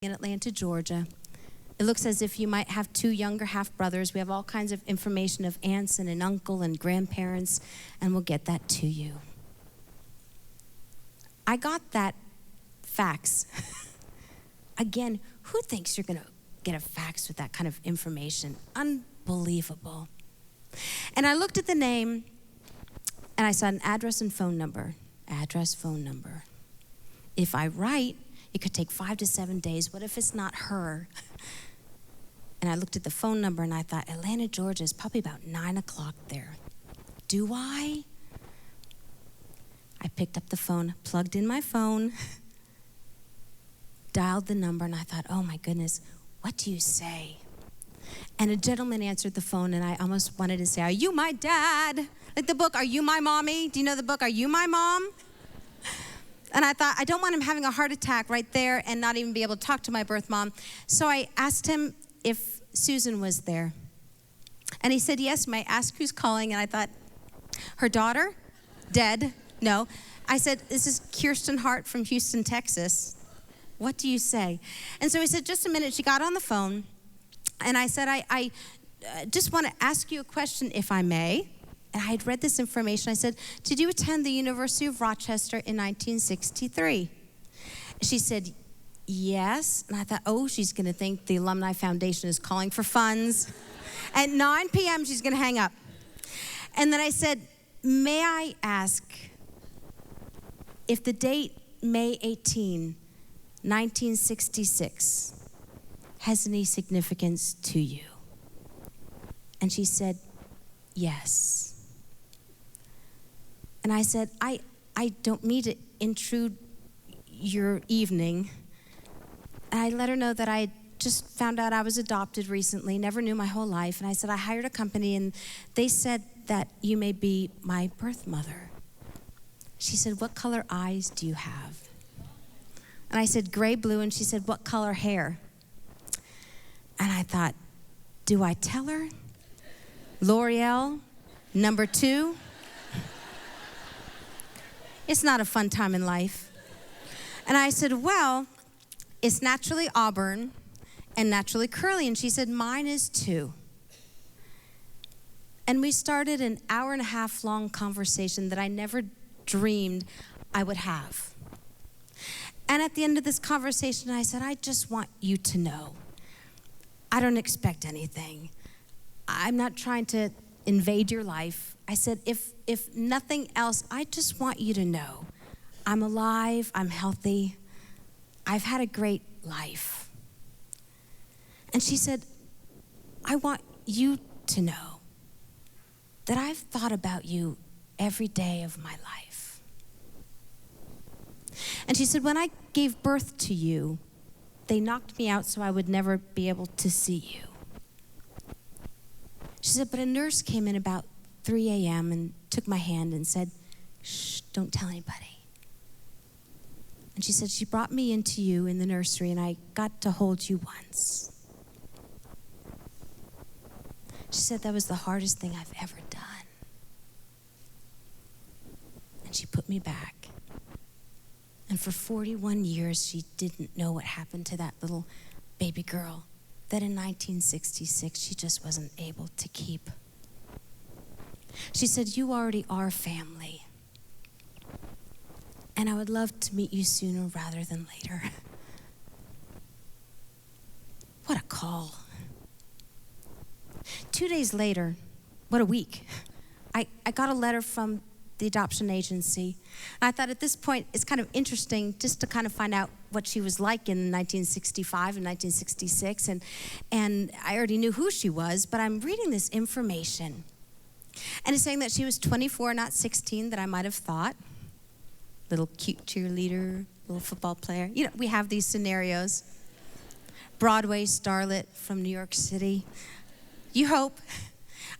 in Atlanta, Georgia. It looks as if you might have two younger half-brothers. We have all kinds of information of aunts and an uncle and grandparents, and we'll get that to you. I got that fax. Again, who thinks you're going to get a fax with that kind of information? Unbelievable. And I looked at the name, and I saw an address and phone number. Address, phone number. If I write, it could take 5 to 7 days. What if it's not her? And I looked at the phone number, and I thought, Atlanta, Georgia is probably about 9 o'clock there. Do I? I picked up the phone, plugged in my phone, dialed the number, and I thought, oh my goodness, what do you say? And a gentleman answered the phone, and I almost wanted to say, are you my dad? Like the book, Are You My Mommy? Do you know the book, Are You My Mom? And I thought, I don't want him having a heart attack right there and not even be able to talk to my birth mom. So I asked him if Susan was there. And he said, yes. May I ask who's calling? And I thought, her daughter? Dead? No. I said, this is Kirsten Hart from Houston, Texas. What do you say? And so he said, just a minute. She got on the phone. And I said, I just want to ask you a question, if I may. And I had read this information. I said, did you attend the University of Rochester in 1963? She said, yes. And I thought, oh, she's going to think the Alumni Foundation is calling for funds. At 9 p.m., she's going to hang up. And then I said, may I ask if the date May 18, 1966, has any significance to you? And she said, yes. And I said, I don't mean to intrude your evening. And I let her know that I just found out I was adopted recently, never knew my whole life. And I said, I hired a company, and they said that you may be my birth mother. She said, what color eyes do you have? And I said, gray, blue. And she said, what color hair? And I thought, do I tell her? L'Oreal, number 2. It's not a fun time in life. And I said, well, it's naturally auburn and naturally curly. And she said, mine is too. And we started an hour-and-a-half long conversation that I never dreamed I would have. And at the end of this conversation, I said, I just want you to know, I don't expect anything. I'm not trying to invade your life. I said, if nothing else, I just want you to know I'm alive, I'm healthy, I've had a great life. And she said, I want you to know that I've thought about you every day of my life. And she said, when I gave birth to you, they knocked me out so I would never be able to see you. She said, but a nurse came in about 3 a.m. and took my hand and said, shh, don't tell anybody. And she said, she brought me into you in the nursery, and I got to hold you once. She said, that was the hardest thing I've ever done. And she put me back. And for 41 years, she didn't know what happened to that little baby girl that in 1966 she just wasn't able to keep. She said, you already are family. And I would love to meet you sooner rather than later. What a call. 2 days later, what a week, I got a letter from the adoption agency. And I thought at this point, it's kind of interesting just to kind of find out what she was like in 1965 and 1966. And I already knew who she was, but I'm reading this information. And it's saying that she was 24, not 16, that I might have thought. Little cute cheerleader, little football player. You know, we have these scenarios. Broadway starlet from New York City. You hope.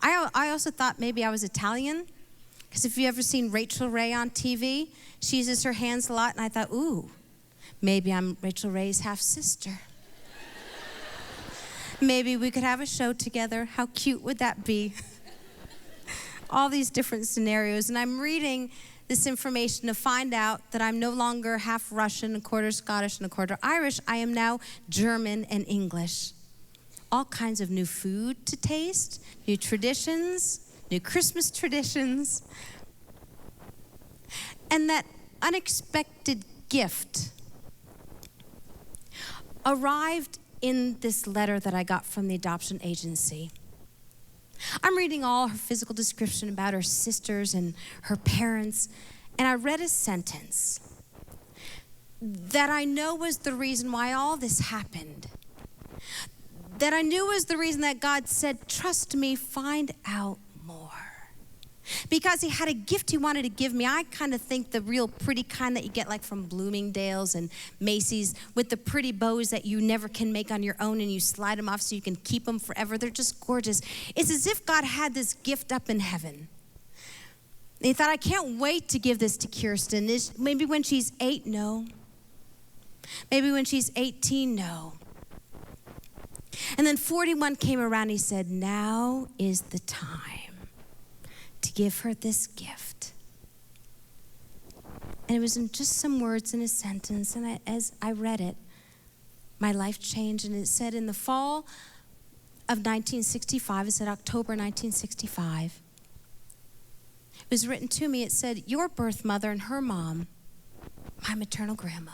I also thought maybe I was Italian. Because if you've ever seen Rachel Ray on TV, she uses her hands a lot, and I thought, ooh, maybe I'm Rachel Ray's half-sister. Maybe we could have a show together. How cute would that be? All these different scenarios, and I'm reading this information to find out that I'm no longer half Russian, a quarter Scottish, and a quarter Irish. I am now German and English. All kinds of new food to taste, new traditions, new Christmas traditions. And that unexpected gift arrived in this letter that I got from the adoption agency. I'm reading all her physical description about her sisters and her parents, and I read a sentence that I know was the reason why all this happened. That I knew was the reason that God said, trust me, find out more. Because he had a gift he wanted to give me. I kind of think the real pretty kind that you get like from Bloomingdale's and Macy's with the pretty bows that you never can make on your own and you slide them off so you can keep them forever. They're just gorgeous. It's as if God had this gift up in heaven. And he thought, I can't wait to give this to Kirsten. Maybe when she's 8, no. Maybe when she's 18, no. And then 41 came around, he said, now is the time to give her this gift. And it was in just some words in a sentence, and as I read it, my life changed, and it said in the fall of 1965, it said October 1965, it was written to me, it said, your birth mother and her mom, my maternal grandma,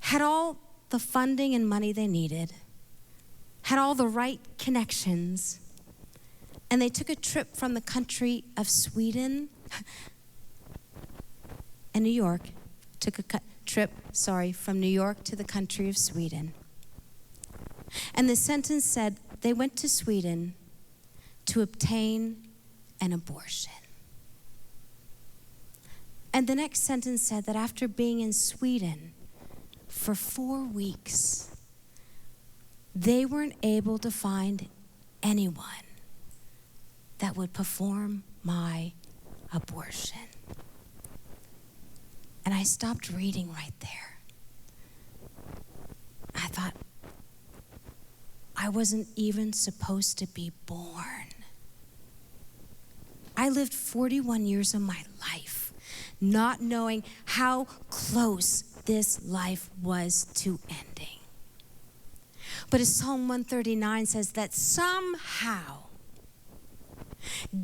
had all the funding and money they needed, had all the right connections, and they took a trip from the country of Sweden and New York, from New York to the country of Sweden. And the sentence said, they went to Sweden to obtain an abortion. And the next sentence said that after being in Sweden for 4 weeks, they weren't able to find anyone that would perform my abortion. And I stopped reading right there. I thought, I wasn't even supposed to be born. I lived 41 years of my life not knowing how close this life was to ending. But as Psalm 139 says, that somehow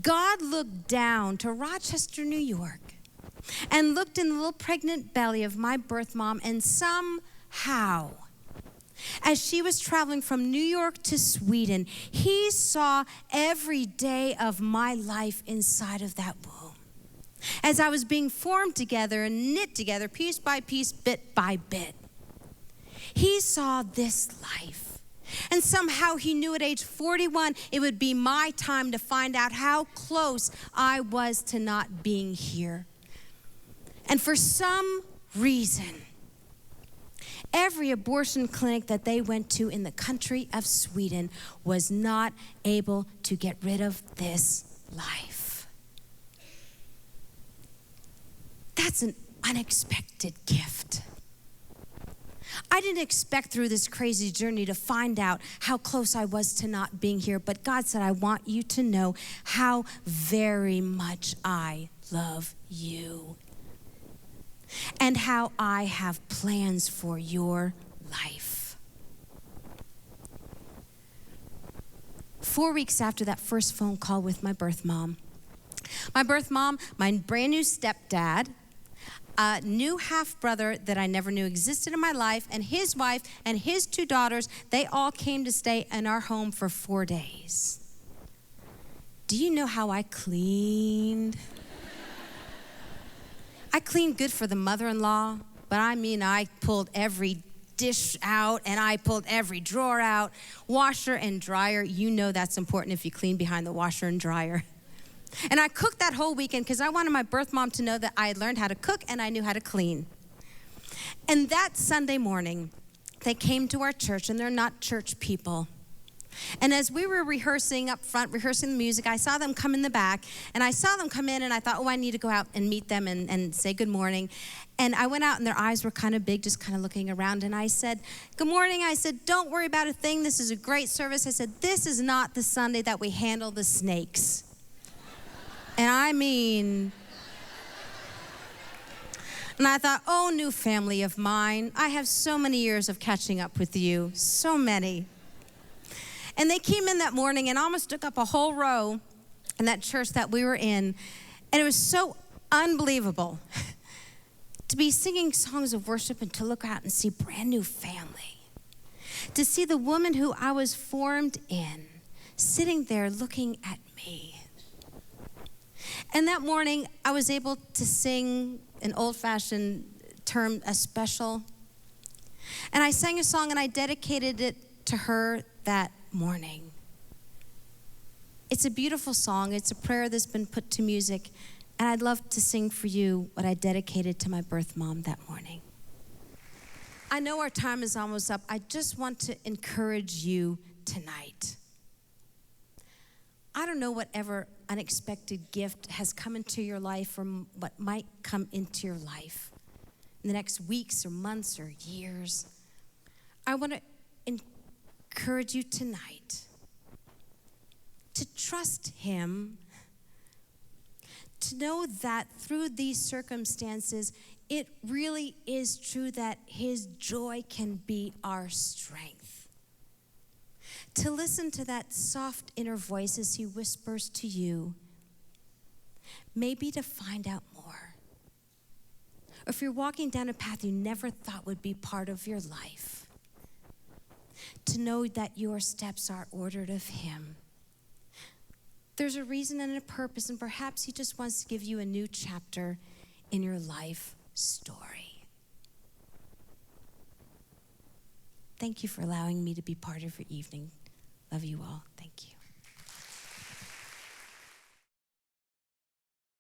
God looked down to Rochester, New York, and looked in the little pregnant belly of my birth mom, and somehow, as she was traveling from New York to Sweden, he saw every day of my life inside of that womb. As I was being formed together and knit together, piece by piece, bit by bit, he saw this life. And somehow he knew at age 41, it would be my time to find out how close I was to not being here. And for some reason, every abortion clinic that they went to in the country of Sweden was not able to get rid of this life. That's an unexpected gift. I didn't expect through this crazy journey to find out how close I was to not being here, but God said, I want you to know how very much I love you and how I have plans for your life. 4 weeks after that first phone call with my birth mom, my brand new stepdad, a new half-brother that I never knew existed in my life, and his wife and his 2 daughters, they all came to stay in our home for 4 days. Do you know how I cleaned? I cleaned good for the mother-in-law, but I pulled every dish out and I pulled every drawer out. Washer and dryer, you know that's important if you clean behind the washer and dryer. And I cooked that whole weekend because I wanted my birth mom to know that I had learned how to cook and I knew how to clean. And that Sunday morning, they came to our church, and they're not church people. And as we were rehearsing up front, rehearsing the music, I saw them come in the back, and I saw them come in, and I thought, I need to go out and meet them and say good morning. And I went out, and their eyes were kind of big, just kind of looking around, and I said, good morning. I said, don't worry about a thing. This is a great service. I said, this is not the Sunday that we handle the snakes. And I mean, And I thought, oh, new family of mine, I have so many years of catching up with you, so many. And they came in that morning and almost took up a whole row in that church that we were in. And it was so unbelievable to be singing songs of worship and to look out and see brand new family. To see the woman who I was formed in sitting there looking at me. And that morning, I was able to sing an old-fashioned term, a special. And I sang a song and I dedicated it to her that morning. It's a beautiful song. It's a prayer that's been put to music. And I'd love to sing for you what I dedicated to my birth mom that morning. I know our time is almost up. I just want to encourage you tonight. I don't know whatever unexpected gift has come into your life or what might come into your life in the next weeks or months or years. I want to encourage you tonight to trust him, to know that through these circumstances, it really is true that his joy can be our strength. To listen to that soft inner voice as he whispers to you, maybe to find out more. Or if you're walking down a path you never thought would be part of your life, to know that your steps are ordered of him. There's a reason and a purpose, and perhaps he just wants to give you a new chapter in your life story. Thank you for allowing me to be part of your evening. Love you all. Thank you.